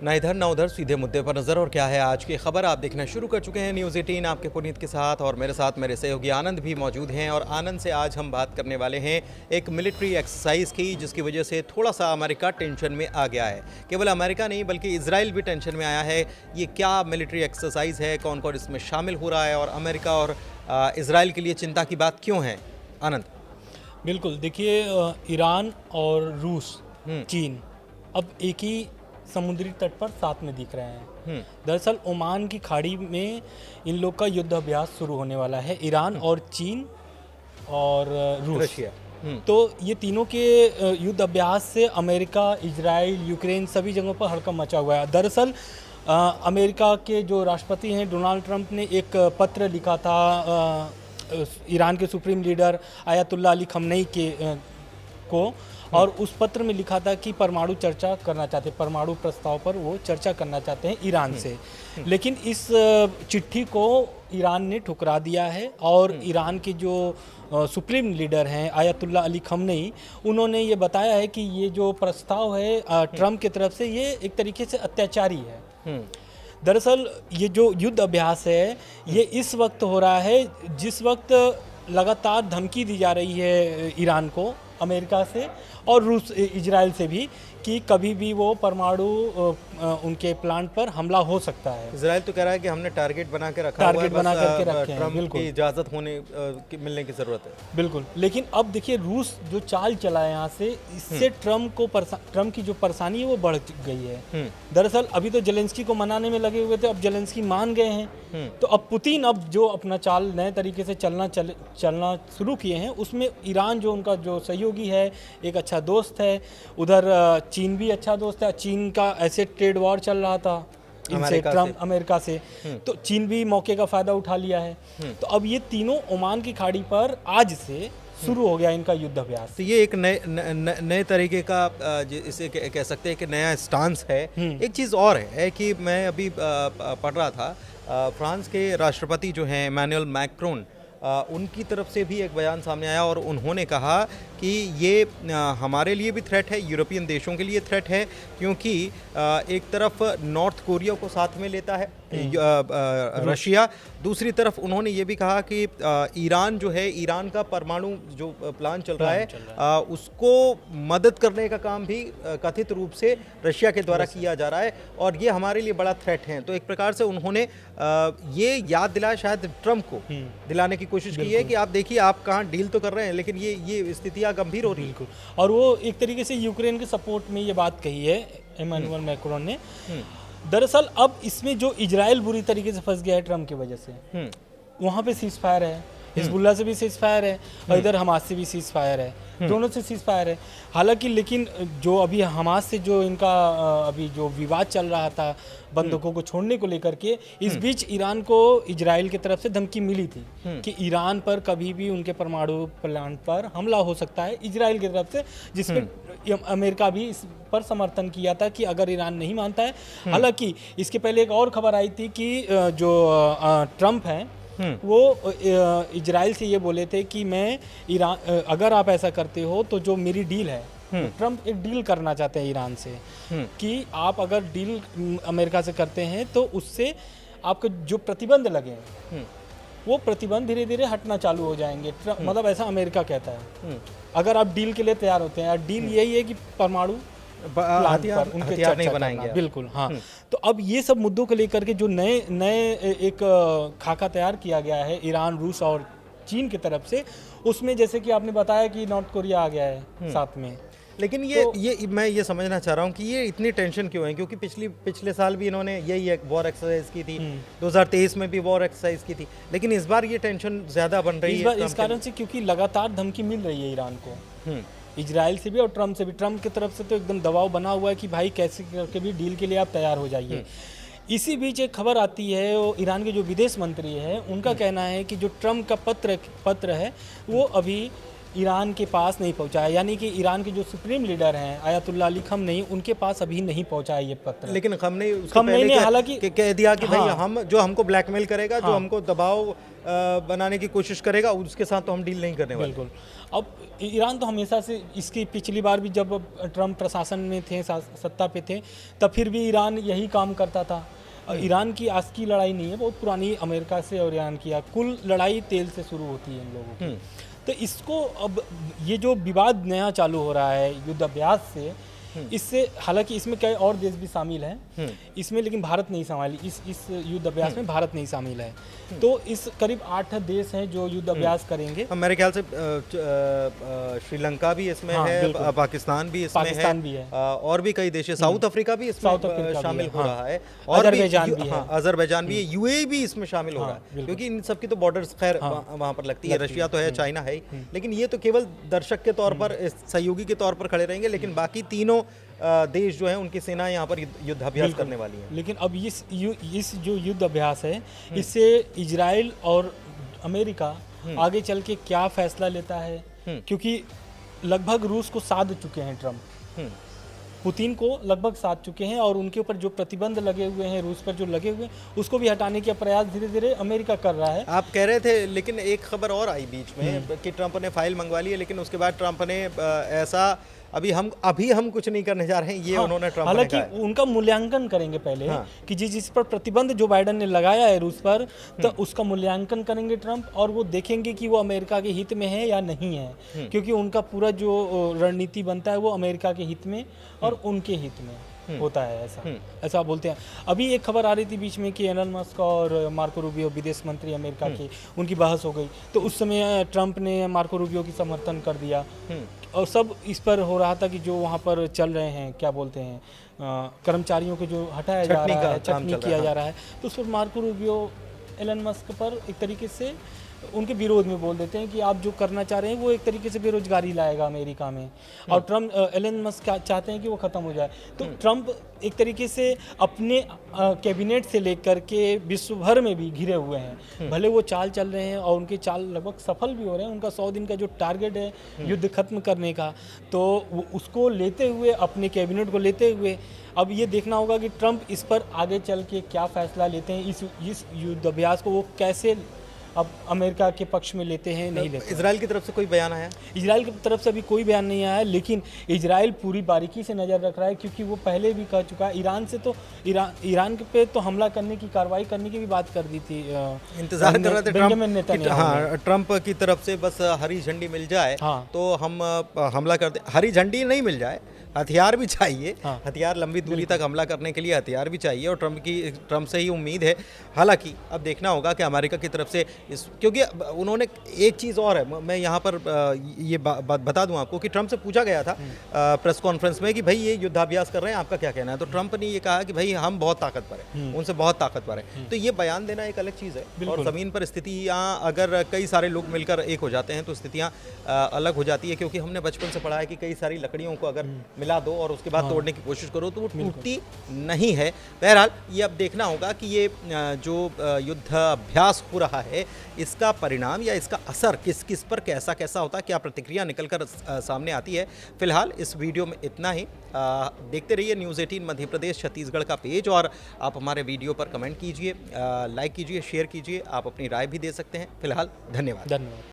ना इधर ना उधर, सीधे मुद्दे पर नजर। और क्या है आज की खबर, आप देखना शुरू कर चुके हैं न्यूज़ 18 आपके पुनीत के साथ, और मेरे साथ मेरे सहयोगी आनंद भी मौजूद हैं। और आनंद से आज हम बात करने वाले हैं एक मिलिट्री एक्सरसाइज की, जिसकी वजह से थोड़ा सा अमेरिका टेंशन में आ गया है। केवल अमेरिका नहीं बल्कि इजराइल भी टेंशन में आया है। ये क्या मिलिट्री एक्सरसाइज है, कौन कौन इसमें शामिल हो रहा है, और अमेरिका और इजराइल के लिए चिंता की बात क्यों है? आनंद। बिल्कुल, देखिए ईरान और रूस, चीन अब एक ही समुद्री तट पर साथ में दिख रहे हैं। दरअसल ओमान की खाड़ी में इन लोग का युद्ध अभ्यास शुरू होने वाला है, ईरान और चीन और रूस। रशिया। तो ये तीनों के युद्ध अभ्यास से अमेरिका, इजराइल, यूक्रेन सभी जगहों पर हड़कंप मचा हुआ है। दरअसल अमेरिका के जो राष्ट्रपति हैं डोनाल्ड ट्रंप ने एक पत्र लिखा था ईरान के supreme leader Ayatollah Ali Khamenei को, और उस पत्र में लिखा था कि परमाणु चर्चा करना चाहते, परमाणु प्रस्ताव पर वो चर्चा करना चाहते हैं ईरान से। लेकिन इस चिट्ठी को ईरान ने ठुकरा दिया है, और ईरान के जो सुप्रीम लीडर हैं आयतुल्लाह अली खमनेई, उन्होंने ये बताया है कि ये जो प्रस्ताव है ट्रंप की तरफ से, ये एक तरीके से अत्याचारी है। दरअसल ये जो युद्ध अभ्यास है ये इस वक्त हो रहा है जिस वक्त लगातार धमकी दी जा रही है ईरान को अमेरिका से और रूस, इजराइल से भी, कि कभी भी वो परमाणु उनके प्लांट पर हमला हो सकता है। इजराइल तो कह रहा है कि हमने टारगेट बना के रखा हुआ है, बना करके रखे हैं। ट्रंप की इजाज़त मिलने की ज़रूरत है। बिल्कुल, लेकिन अब देखिए रूस जो चाल चला है यहाँ से, इससे ट्रंप की जो परेशानी है वो बढ़ गई है। दरअसल अभी तो जेलेंस्की को मनाने में लगे हुए थे, अब जेलेंस्की मान गए हैं। तो अब पुतिन अब जो अपना चाल नए तरीके से चलना शुरू किए हैं, उसमें ईरान जो उनका जो सहयोगी है, एक अच्छा दोस्त है, उधर चीन भी अच्छा दोस्त है। चीन का ऐसे ट्रेड वॉर चल रहा था इनसे, ट्रम्प अमेरिका से, तो चीन भी मौके का फायदा उठा लिया है। तो अब ये तीनों ओमान की खाड़ी पर आज से शुरू हो गया इनका युद्ध अभ्यास। तो ये एक नए तरीके का इसे कह सकते हैं कि नया स्टांस है। एक चीज़ और है कि मैं अभी पढ़ रहा था, फ्रांस के राष्ट्रपति जो हैं इमैनुअल मैक्रोन, उनकी तरफ से भी एक बयान सामने आया, और उन्होंने कहा कि ये हमारे लिए भी थ्रेट है, यूरोपियन देशों के लिए थ्रेट है, क्योंकि एक तरफ नॉर्थ कोरिया को साथ में लेता है रशिया, दूसरी तरफ उन्होंने ये भी कहा कि ईरान जो है, ईरान का परमाणु जो प्लान चल रहा है उसको मदद करने का काम भी कथित रूप से रशिया के द्वारा किया जा रहा है, और ये हमारे लिए बड़ा थ्रेट है। तो एक प्रकार से उन्होंने ये याद दिलाया, शायद ट्रंप को दिलाने की कोशिश की है कि आप देखिए, आप कहाँ डील तो कर रहे हैं, लेकिन ये स्थितियां गंभीर हो रही है। और वो एक तरीके से यूक्रेन के सपोर्ट में ये बात कही है इमैनुअल मैक्रोन ने। दरअसल अब इसमें जो इजराइल बुरी तरीके से फंस गया है ट्रंप की वजह से, वहाँ पे सीज फायर है, हिजबुल्लाह से भी सीज फायर है, और इधर हमास से भी सीज फायर है, दोनों से सीज फायर है। हालांकि लेकिन जो अभी हमास से जो इनका अभी जो विवाद चल रहा था बंधकों को छोड़ने को लेकर के, इस बीच ईरान को इजराइल की तरफ से धमकी मिली थी कि ईरान पर कभी भी उनके परमाणु प्लांट पर हमला हो सकता है इजराइल की तरफ से, जिसपे अमेरिका भी इस पर समर्थन किया था कि अगर ईरान नहीं मानता है। हालांकि इसके पहले एक और खबर आई थी कि जो ट्रंप हैं वो इजराइल से ये बोले थे कि मैं ईरान, अगर आप ऐसा करते हो तो जो मेरी डील है, ट्रंप एक डील करना चाहते हैं ईरान से, कि आप अगर डील अमेरिका से करते हैं तो उससे आपके जो प्रतिबंध लगे हैं वो प्रतिबंध धीरे धीरे हटना चालू हो जाएंगे। मतलब ऐसा अमेरिका कहता है, अगर आप डील के लिए तैयार होते हैं। डील यही है कि परमाणु हथियार नहीं बनाएंगे। बिल्कुल, हाँ। तो अब ये सब मुद्दों को लेकर के जो नए एक खाका तैयार किया गया है ईरान, रूस और चीन की तरफ से, उसमें जैसे कि आपने बताया कि नॉर्थ कोरिया आ गया है साथ में। लेकिन ये मैं ये समझना चाह रहा हूँ कि ये इतनी टेंशन क्यों है, क्योंकि पिछले साल भी इन्होंने यही एक वॉर एक्सरसाइज की थी, 2023 में भी वॉर एक्सरसाइज की थी, लेकिन इस बार ये टेंशन ज़्यादा बन रही है इस कारण से, क्योंकि लगातार धमकी मिल रही है ईरान को, इजराइल से भी और ट्रंप से भी। ट्रंप की तरफ से तो एकदम दबाव बना हुआ है कि भाई कैसे करके भी डील के लिए आप तैयार हो जाइए। इसी बीच एक खबर आती है, वो ईरान के जो विदेश मंत्री है उनका कहना है कि जो ट्रंप का पत्र है वो अभी ईरान के पास नहीं पहुंचा है, यानी कि ईरान के जो सुप्रीम लीडर हैं आयतुल्ला अली खamenei, उनके पास अभी नहीं पहुंचा है ये पत्र। लेकिन खamenei ने हालांकि कह दिया कि भाई हाँ, हम जो हमको ब्लैकमेल करेगा, जो हमको दबाव बनाने की कोशिश करेगा, उसके साथ तो हम डील नहीं करने वाले। बिल्कुल। अब ईरान तो हमेशा से, इसकी पिछली बार भी जब ट्रम्प प्रशासन में थे, सत्ता पे थे, तब फिर भी ईरान यही काम करता था। ईरान की आज की लड़ाई नहीं है, बहुत पुरानी अमेरिका से और ईरान की कुल लड़ाई तेल से शुरू होती है इन लोगों की। तो इसको अब ये जो विवाद नया चालू हो रहा है युद्ध अभ्यास से, इससे हालांकि इसमें कई और देश भी शामिल हैं इसमें, लेकिन भारत नहीं शामिल, इस युद्ध अभ्यास में भारत नहीं शामिल है। तो इस करीब 8 देश हैं जो युद्ध अभ्यास करेंगे। मेरे ख्याल से श्रीलंका भी इसमें है, पाकिस्तान भी इसमें है, और भी कई देश है, साउथ अफ्रीका भी इसमें शामिल हो रहा है, और अजरबैजान भी है, यूएई भी इसमें शामिल हो रहा है, क्योंकि इन सबकी तो बॉर्डर्स खैर वहाँ पर लगती है। रशिया तो है, चाइना है, लेकिन ये तो केवल दर्शक के तौर पर, सहयोगी के तौर पर खड़े रहेंगे, लेकिन बाकी तीनों देश जो है उनकी सेना यहाँ पर युद्धाभ्यास करने वाली है। लेकिन अब इस जो युद्ध अभ्यास है, इससे इजराइल और अमेरिका आगे चल के क्या फैसला लेता है, क्योंकि लगभग रूस को साध चुके हैं ट्रम्प, पुतिन को लगभग साध चुके हैं, और उनके ऊपर जो प्रतिबंध लगे हुए हैं, रूस पर जो लगे हुए हैं, उसको भी हटाने के प्रयास धीरे धीरे अमेरिका कर रहा है। आप कह रहे थे, लेकिन एक खबर और आई बीच में कि ट्रम्प ने फाइल मंगवा ली है, लेकिन उसके बाद ट्रम्प ने ऐसा अभी हम कुछ नहीं करने जा रहे हैं, ये उन्होंने ट्रम्प ने कहा है। हालांकि उनका मूल्यांकन करेंगे पहले कि जिस पर प्रतिबंध जो बाइडेन ने लगाया है रूस पर, तो उसका मूल्यांकन करेंगे ट्रम्प, और वो देखेंगे कि वो अमेरिका के हित में है या नहीं है, क्योंकि उनका पूरा जो रणनीति बनता है वो अमेरिका के हित में और उनके हित में होता है, ऐसा बोलते हैं। अभी एक खबर आ रही थी बीच में कि एलन मस्क और मार्को रूबियो, विदेश मंत्री अमेरिका के, उनकी बहस हो गई, तो उस समय ट्रम्प ने मार्को रूबियो की समर्थन कर दिया, और सब इस पर हो रहा था कि जो वहाँ पर चल रहे हैं, क्या बोलते हैं, कर्मचारियों को जो हटाया जा रहा है, छटनी किया जा रहा है, तो उस पर मार्को रूबियो एलन मस्क पर एक तरीके से उनके विरोध में बोल देते हैं कि आप जो करना चाह रहे हैं वो एक तरीके से बेरोजगारी लाएगा अमेरिका में, और ट्रम्प, एलन मस्क चाहते हैं कि वो ख़त्म हो जाए। तो ट्रम्प एक तरीके से अपने कैबिनेट से लेकर के विश्व भर में भी घिरे हुए हैं, भले वो चाल चल रहे हैं और उनके चाल लगभग सफल भी हो रहे हैं। उनका 100 दिन का जो टारगेट है युद्ध खत्म करने का, तो उसको लेते हुए, अपने कैबिनेट को लेते हुए, अब ये देखना होगा कि ट्रम्प इस पर आगे चल के क्या फैसला लेते हैं, इस युद्ध अभ्यास को वो कैसे अब अमेरिका के पक्ष में लेते हैं, नहीं लेते। इजराइल की तरफ से कोई बयान आया? इजराइल की तरफ से अभी कोई बयान नहीं आया है, लेकिन इजराइल पूरी बारीकी से नज़र रख रहा है, क्योंकि वो पहले भी कह चुका है, ईरान से तो ईरान पे तो हमला करने की, कार्रवाई करने की भी बात कर दी थी। इंतजार कर रहे थे ट्रम्प की तरफ से बस हरी झंडी मिल जाए तो हम हमला कर दे। हरी झंडी नहीं मिल जाए, हथियार भी चाहिए, हथियार, लंबी दूरी तक हमला करने के लिए हथियार भी चाहिए, और ट्रम्प से ही उम्मीद है। हालांकि अब देखना होगा कि अमेरिका की तरफ से क्योंकि उन्होंने एक चीज़ और है, मैं यहाँ पर ये बात बता दूं आपको कि ट्रम्प से पूछा गया था प्रेस कॉन्फ्रेंस में कि भाई ये युद्धाभ्यास कर रहे हैं, आपका क्या कहना है, तो ट्रम्प ने ये कहा कि भाई हम बहुत ताकतवर हैं, उनसे बहुत ताकतवर हैं। तो ये बयान देना एक अलग चीज़ है, और ज़मीन पर स्थितियाँ अगर कई सारे लोग मिलकर एक हो जाते हैं तो स्थितियाँ अलग हो जाती है, क्योंकि हमने बचपन से पढ़ा है कि कई सारी लकड़ियों को अगर मिला दो और उसके बाद तोड़ने की कोशिश करो तो वो टूटती नहीं है। बहरहाल ये अब देखना होगा कि ये जो युद्ध अभ्यास हो रहा है, इसका परिणाम या इसका असर किस किस पर कैसा कैसा होता है, क्या प्रतिक्रिया निकलकर सामने आती है। फिलहाल इस वीडियो में इतना ही। देखते रहिए न्यूज़ 18 मध्य प्रदेश छत्तीसगढ़ का पेज, और आप हमारे वीडियो पर कमेंट कीजिए, लाइक कीजिए, शेयर कीजिए, आप अपनी राय भी दे सकते हैं। फिलहाल धन्यवाद।